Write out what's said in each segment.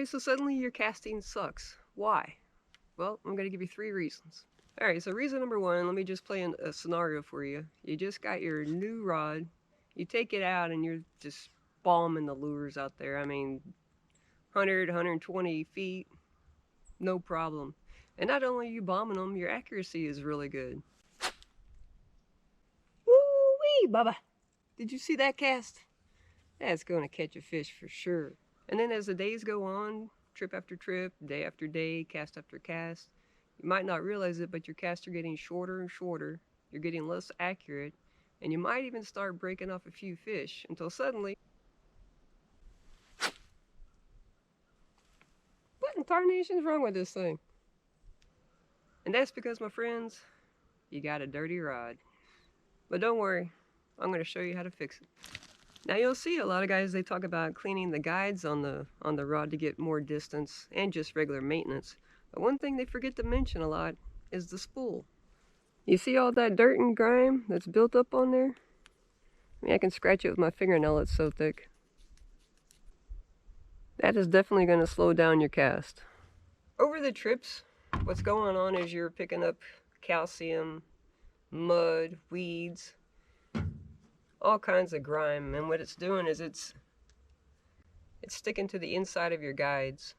Alright, so suddenly your casting sucks. Why? Well, I'm going to give you 3 reasons. Alright, so reason number 1, let me just play a scenario for you. You just got your new rod, you take it out and you're just bombing the lures out there. I mean, 100, 120 feet, no problem. And not only are you bombing them, your accuracy is really good. Woo-wee, Bubba! Did you see that cast? That's going to catch a fish for sure. And then as the days go on, trip after trip, day after day, cast after cast, you might not realize it, but your casts are getting shorter and shorter. You're getting less accurate, and you might even start breaking off a few fish until suddenly, what in tarnation's wrong with this thing? And that's because, my friends, you got a dirty rod. But don't worry, I'm going to show you how to fix it. Now you'll see a lot of guys, they talk about cleaning the guides on the rod to get more distance and just regular maintenance. But one thing they forget to mention a lot is the spool. You see all that dirt and grime that's built up on there? I mean, I can scratch it with my fingernail, it's so thick. That is definitely going to slow down your cast. Over the trips, what's going on is you're picking up calcium, mud, weeds, all kinds of grime, and what it's doing is it's sticking to the inside of your guides,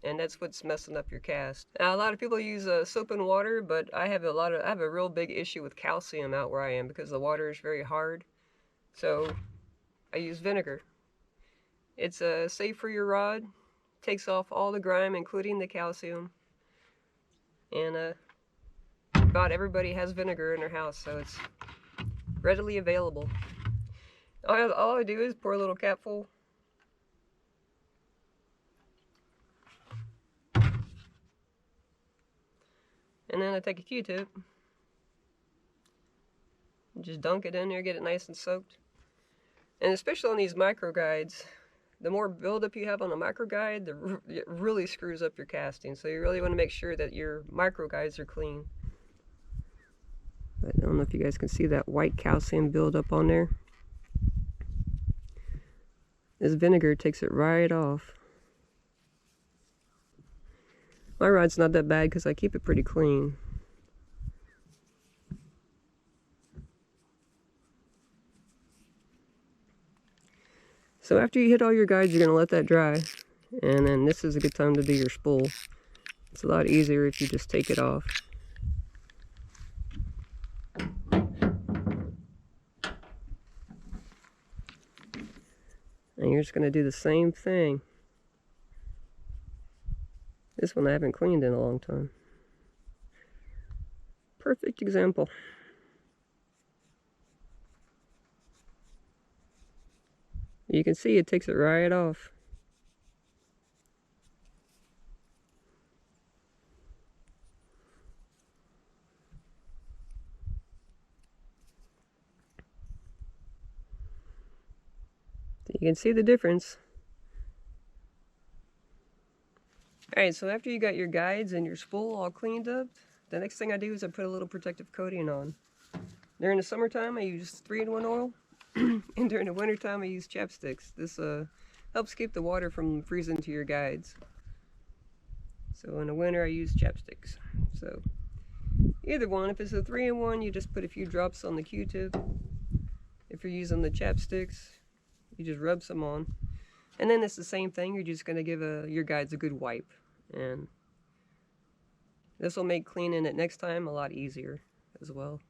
and that's what's messing up your cast. Now a lot of people use soap and water, but I have a real big issue with calcium out where I am because the water is very hard. So I use vinegar. It's safe for your rod, takes off all the grime including the calcium, and about everybody has vinegar in their house, so it's readily available. All I do is pour a little capful. And then I take a Q-tip and just dunk it in there, get it nice and soaked. And especially on these micro guides, the more buildup you have on a micro guide, it really screws up your casting. So you really want to make sure that your micro guides are clean. I don't know if you guys can see that white calcium buildup on there. This vinegar takes it right off. My rod's not that bad because I keep it pretty clean. So after you hit all your guides, you're going to let that dry. And then this is a good time to do your spool. It's a lot easier if you just take it off. And you're just going to do the same thing. This one I haven't cleaned in a long time. Perfect example. You can see it takes it right off. You can see the difference. Alright, so after you got your guides and your spool all cleaned up, the next thing I do is I put a little protective coating on. During the summertime I use 3-in-1 oil, and during the wintertime I use chapsticks. This helps keep the water from freezing to your guides. So in the winter I use chapsticks. So either one, if it's a 3-in-1 you just put a few drops on the Q-tip. If you're using the chapsticks, you just rub some on. And then it's the same thing, you're just going to give your guides a good wipe. And this will make cleaning it next time a lot easier as well.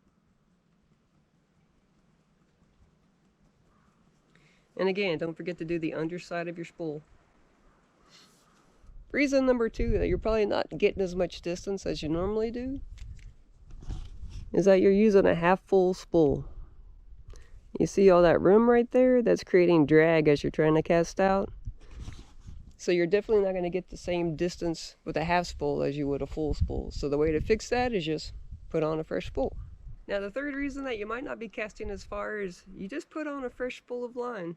And again, don't forget to do the underside of your spool. Reason number 2 that you're probably not getting as much distance as you normally do is that you're using a half full spool. You see all that room right there? That's creating drag as you're trying to cast out. So you're definitely not going to get the same distance with a half spool as you would a full spool. So the way to fix that is just put on a fresh spool. Now the third reason that you might not be casting as far is you just put on a fresh spool of line.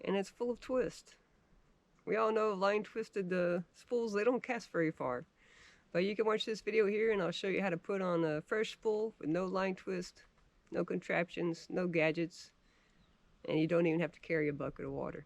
And it's full of twist. We all know line twisted spools, they don't cast very far. But you can watch this video here and I'll show you how to put on a fresh spool with no line twist, no contraptions, no gadgets, and you don't even have to carry a bucket of water.